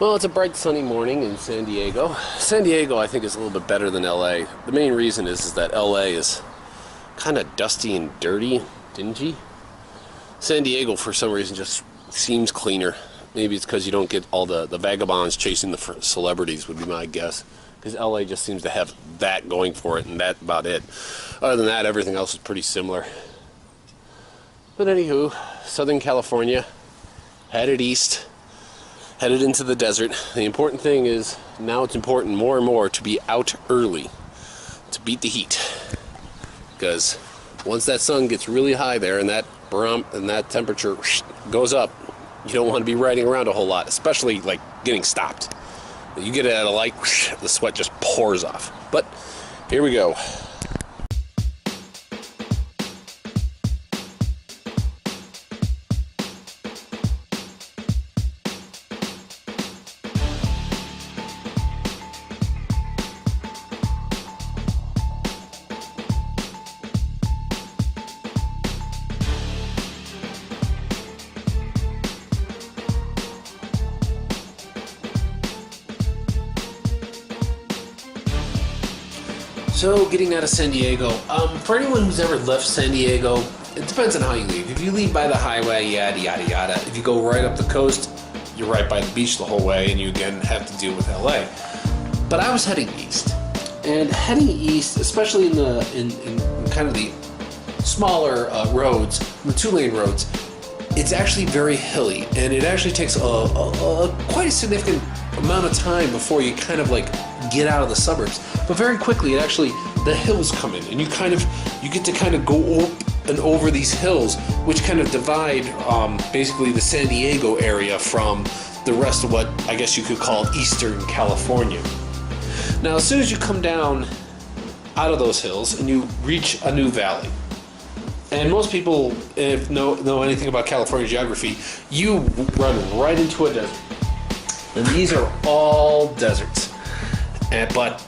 Well, it's a bright sunny morning in San Diego. San Diego, I think, is a little bit better than LA. The main reason is that LA is kind of dusty and dirty, dingy. San Diego, for some reason, just seems cleaner. Maybe it's because you don't get all the vagabonds chasing the celebrities, would be my guess. Because LA just seems to have that going for it, and that's about it. Other than that, everything else is pretty similar. But anywho, Southern California, headed east. Headed into the desert. The important thing is, now it's important more and more to be out early to beat the heat. Because once that sun gets really high there and that temperature goes up, you don't want to be riding around a whole lot, especially like getting stopped. You get it at a light, the sweat just pours off. But here we go. So, getting out of San Diego, for anyone who's ever left San Diego, it depends on how you leave. If you leave by the highway, yada yada yada. If you go right up the coast, you're right by the beach the whole way, and you again have to deal with LA. But I was heading east, and heading east, especially in kind of the smaller roads, the 2-lane roads, it's actually very hilly, and it actually takes quite a significant amount of time before you kind of like get out of the suburbs. But very quickly, the hills come in, and you get to kind of go up and over these hills, which kind of divide basically the San Diego area from the rest of what I guess you could call Eastern California. Now, as soon as you come down out of those hills and you reach a new valley, and most people, if know anything about California geography, you run right into a desert. And these are all deserts. But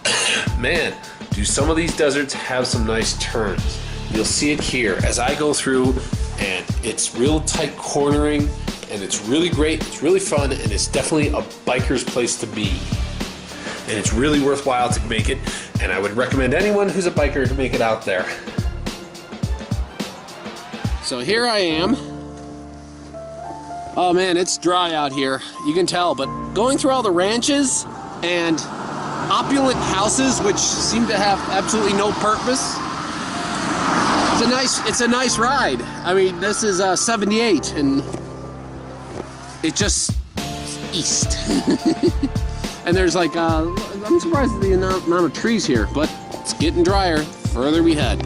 man, do some of these deserts have some nice turns. You'll see it here as I go through, and it's real tight cornering, and it's really great, it's really fun, and it's definitely a biker's place to be. And it's really worthwhile to make it, and I would recommend anyone who's a biker to make it out there. So here I am. Oh man, it's dry out here. You can tell, but going through all the ranches and opulent houses which seem to have absolutely no purpose. It's a nice ride. I mean, this is 78 and it just east. And there's like I'm surprised at the amount of trees here, but it's getting drier the further we head.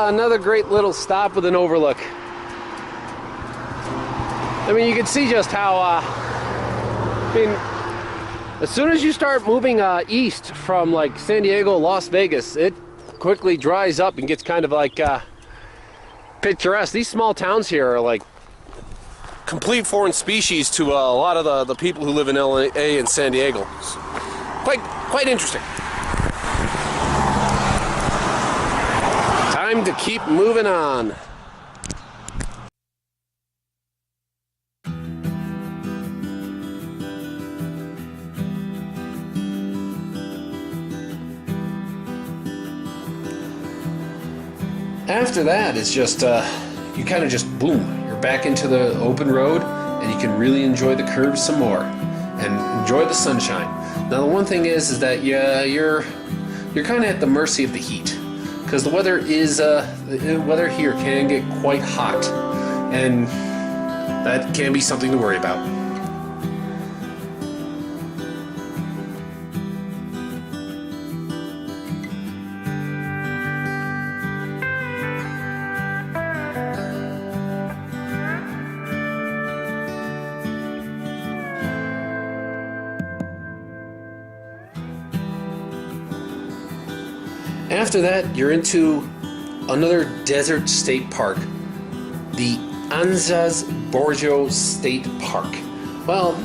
Another great little stop with an overlook. I mean, you can see just how, as soon as you start moving east from like San Diego, Las Vegas, it quickly dries up and gets kind of like picturesque. These small towns here are like complete foreign species to a lot of the people who live in LA and San Diego. It's quite interesting. Time to keep moving on. After that, it's just you kind of just boom, you're back into the open road, and you can really enjoy the curves some more and enjoy the sunshine. Now, the one thing is that you're kind of at the mercy of the heat. Because the weather here can get quite hot, and that can be something to worry about. After that, you're into another desert state park, the Anzas Borgio State Park. Well,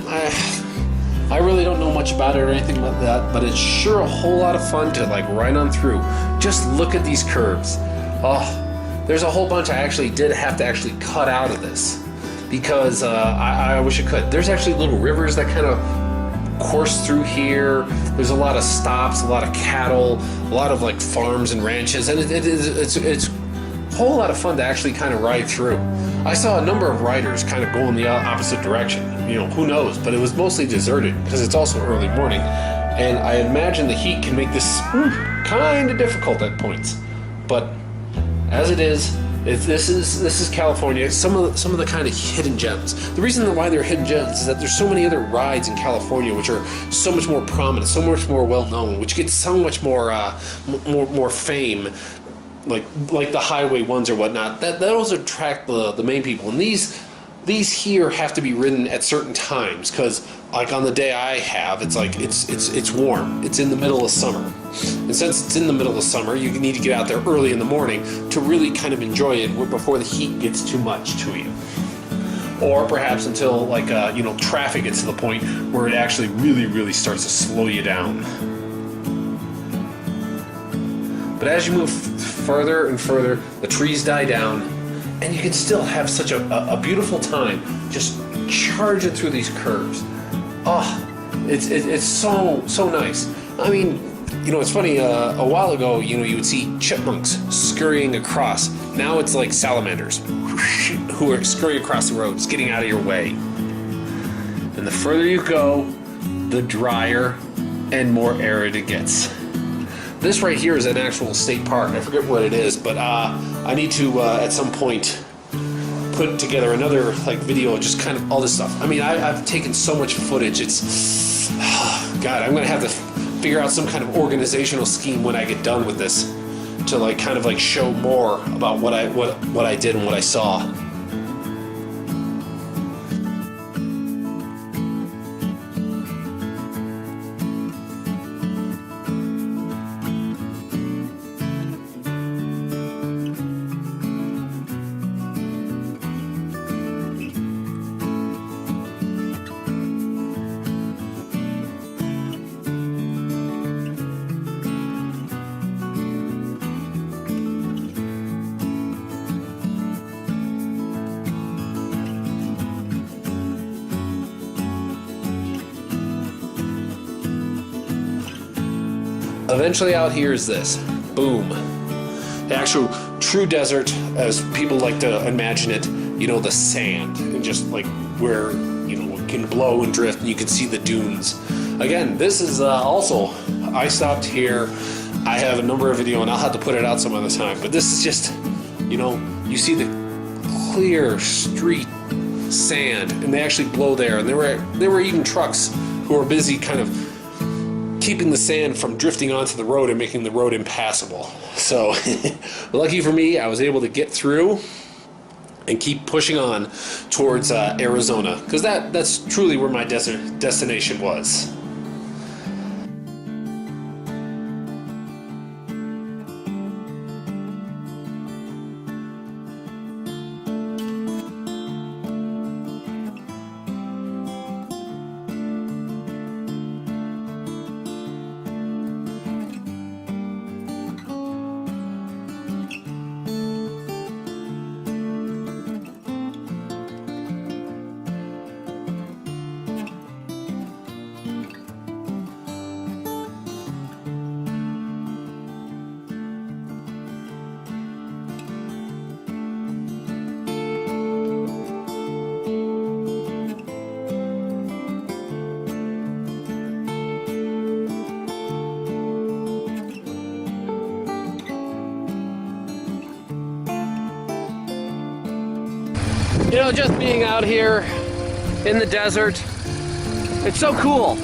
I really don't know much about it or anything like that, but it's sure a whole lot of fun to like ride on through. Just look at these curves. Oh, there's a whole bunch I actually did have to actually cut out of this because I wish I could. There's actually little rivers that kind of course through here. There's a lot of stops, a lot of cattle, a lot of like farms and ranches, and it's a whole lot of fun to actually kind of ride through. I saw a number of riders kind of go in the opposite direction. You know, who knows? But it was mostly deserted because it's also early morning, and I imagine the heat can make this kind of difficult at points. But as it is, this is California. Some of the kind of hidden gems. The reason why they're hidden gems is that there's so many other rides in California which are so much more prominent, so much more well known, which get so much more more fame. Like the highway ones or whatnot, that those attract the main people, and these here have to be ridden at certain times because, like on the day I have, it's like it's warm. It's in the middle of summer, and since it's in the middle of summer, you need to get out there early in the morning to really kind of enjoy it before the heat gets too much to you, or perhaps until like traffic gets to the point where it actually really starts to slow you down. But as you move further and further, the trees die down, and you can still have such a beautiful time just charging through these curves. Oh, it's so nice. I mean, it's funny. A while ago, you would see chipmunks scurrying across. Now it's like salamanders who are scurrying across the roads, getting out of your way. And the further you go, the drier and more arid it gets. This right here is an actual state park. I forget what it is, but I need to at some point put together another video of just kind of all this stuff. I mean, I've taken so much footage. It's God. I'm gonna have to figure out some kind of organizational scheme when I get done with this to kind of show more about what I did and what I saw. Eventually out here is this. Boom. The actual true desert, as people like to imagine it, the sand, and just where, it can blow and drift, and you can see the dunes. Again, this is also, I stopped here. I have a number of video, and I'll have to put it out some other time, but this is just, you see the clear street sand, and they actually blow there, and there were even trucks who were busy kind of keeping the sand from drifting onto the road and making the road impassable. So lucky for me, I was able to get through and keep pushing on towards Arizona, because that's truly where my destination was. Just being out here in the desert, it's so cool.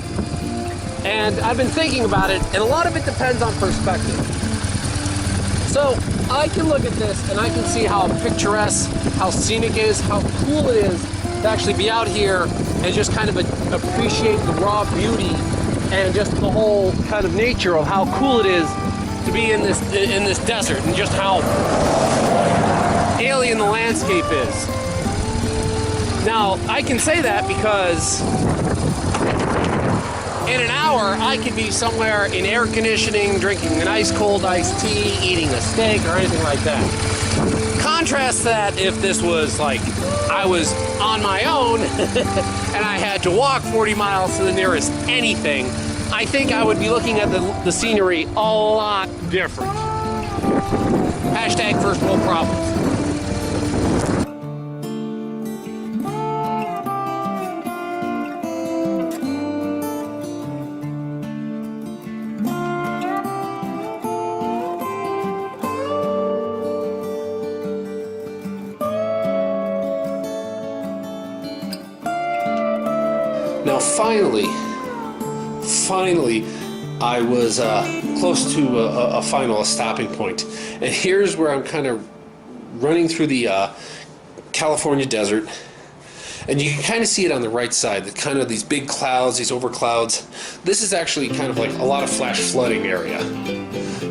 And I've been thinking about it, and a lot of it depends on perspective. So I can look at this and I can see how picturesque, how scenic it is, how cool it is to actually be out here and just kind of appreciate the raw beauty and just the whole kind of nature of how cool it is to be in this desert and just how alien the landscape is. Now, I can say that because in an hour, I could be somewhere in air conditioning, drinking an ice cold iced tea, eating a steak, or anything like that. Contrast that if this was like I was on my own and I had to walk 40 miles to the nearest anything. I think I would be looking at the scenery a lot different. Hashtag first world problems. Now finally, I was close to a final stopping point. And here's where I'm kind of running through the California desert. And you can kind of see it on the right side, kind of these big clouds, these over clouds. This is actually kind of like a lot of flash flooding area.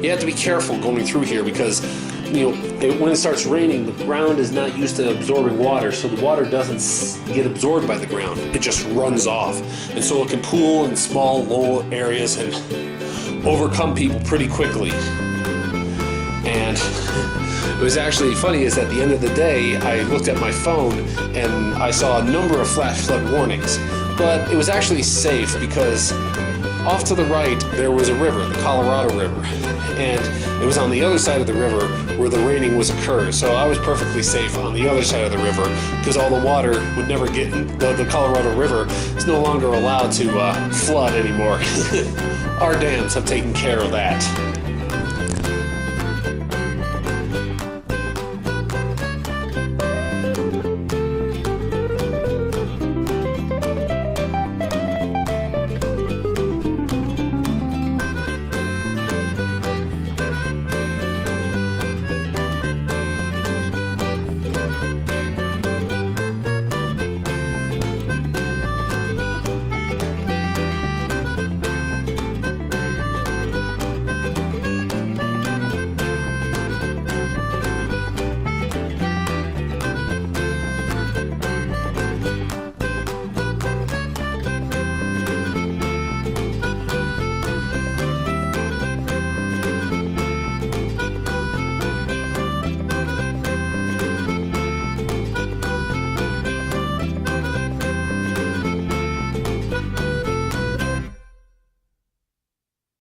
You have to be careful going through here because, you know, when it starts raining, the ground is not used to absorbing water, so the water doesn't get absorbed by the ground. It just runs off. And so it can pool in small, low areas and overcome people pretty quickly. And it was actually funny is at the end of the day, I looked at my phone and I saw a number of flash flood warnings. But it was actually safe because off to the right, there was a river, the Colorado River, and it was on the other side of the river where the raining was occurring. So I was perfectly safe on the other side of the river because all the water would never get, the Colorado River is no longer allowed to flood anymore. Our dams have taken care of that.